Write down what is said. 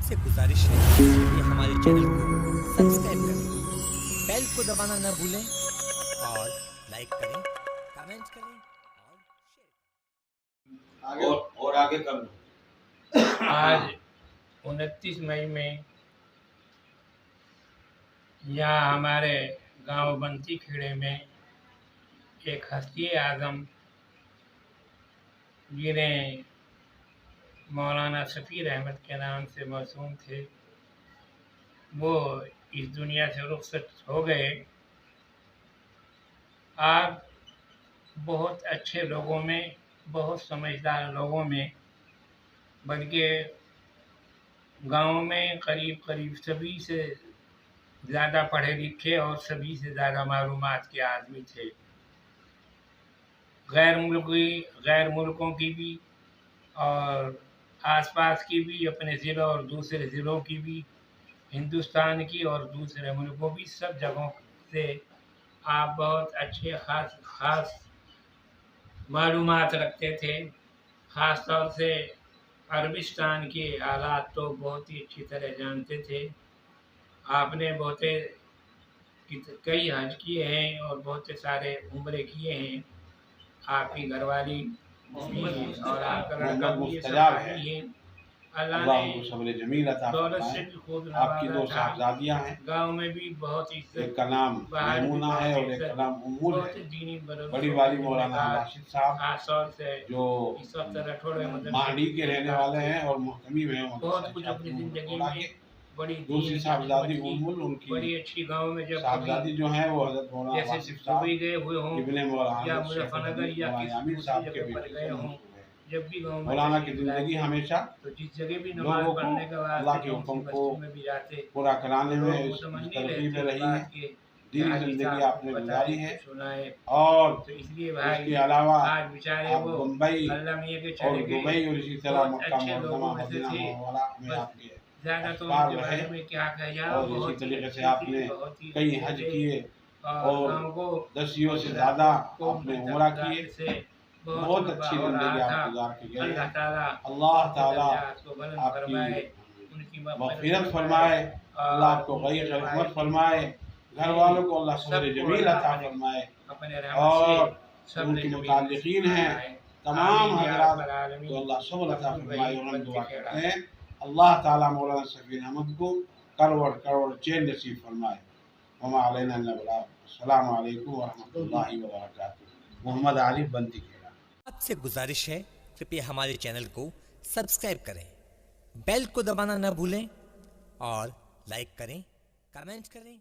आपसे गुजारिश है कि हमारे चैनल को सब्सक्राइब करें, बेल को दबाना न भूलें और लाइक करें, कमेंट करें और शेयर और आगे कर लो। आज 29 मई में यहाँ हमारे गांव बंती खेड़े में एक हस्ती आज़म जिन्हें मौलाना शफीर अहमद के नाम से मौसूम थे, वो इस दुनिया से रुखसत हो गए। आप बहुत अच्छे लोगों में, बहुत समझदार लोगों में, बल्कि गांव में करीब करीब सभी से ज़्यादा पढ़े लिखे और सभी से ज़्यादा मालूमात के आदमी थे। गैर मुल्कों की भी और आसपास की भी, अपने ज़िलों और दूसरे ज़िलों की भी, हिंदुस्तान की और दूसरे मुल्कों भी, सब जगहों से आप बहुत अच्छे ख़ास मालूमात रखते थे। ख़ास तौर से अरबिस्तान के हालात तो बहुत ही अच्छी तरह जानते थे। आपने कई हज किए हैं और बहुत सारे उम्रे किए हैं। आपकी घरवाली भी और आपका लड़का भी है। अल्लाह ने जमील अता दौलत से फरमाए। भी खूब आपकी दो नवाजा था। साहबजादियां हैं, गांव में भी बहुत एक इज्जत, का नाम बाहर भी मैमूना है बहुत और एक का इज्जत, नाम उम्मुल बहुत है। दीनी बड़ी वाली मौलाना राशिद साहब खास तौर से जो इस वक्त रठौड़े मांडी के रहने वाले हैं और मोहतमी में बहुत कुछ अपनी जिंदगी में बड़ी दूसरी साहबजादी उम्मुल, उनकी बड़ी अच्छी गांव में जब साहबजादी जो है वो हजरत मौलाना जैसे वासिफ साहब दुबई गए हुए हों इब्ने मौलाना या शेख मुजफ्फरनगर या मौलाना किसी यामीन दूसरी साहब के जगह पर बेटे गए से हों, मंसूब है। जब भी गांव में मौलाना की तशरीफ जिंदगी लाते हमेशा तो जिस जगह भी नमाज लोगों पढ़ने के को बाद अल्लाह के हुक्म को मस्जिद में भी जाते पूरा कराने में लोग इस मुतमन्नी तरक्की में रहते रही है। के दीनी जिंदगी आपने गुजारी है सुनाए। और तो इसलिए भाई इसके अलावा आज बेचारे आप वो बम्बई अल्लाह मियां के और चले गए। दुबई और इसी तरह बहुत मक्का अच्छे मुकर्रमा लोगों में से मदीना थे। मुनव्वरा में बस आपके ज़्यादा तो अखबार उनके रहे बारे में क्या कहा, और इसी बहुत ही तरीके से अच्छे आपने थे, बहुत ही कई अच्छे हज थे किए और और गाँव को 10 से ज़्यादा को आपने उम्रा किए। से बहुत अच्छी हो जिंदगी रहा आप था। गुजार के गए अल्लाह हैं। ताला अल्लाह ताला को बुलंद फरमाए, आपकी उनकी मग़फ़िरत फरमाए, अल्लाह आपको गैर रहमत फरमाए, घर वालों को अल्लाह सब्र जमील अता फरमाए अपने और सब उनके मुताल्लिक़ीन हैं तमाम हज़रात को अल्लाह सब्र अता फरमाए। और हम दुआ करते हैं अल्लाह ताला मौलाना शफीर अहमद को करोड़ चैन नसीब फरमाए। वमा अलैना इल्ला अल बलाग। अस्सलामु अलैकुम व रहमतुल्लाहि व बरकातुहू। मोहम्मद आरिफ बंती खेड़ा। आपसे गुजारिश है कृपया हमारे चैनल को सब्सक्राइब करें, बेल को दबाना न भूलें और लाइक करें, कमेंट करें।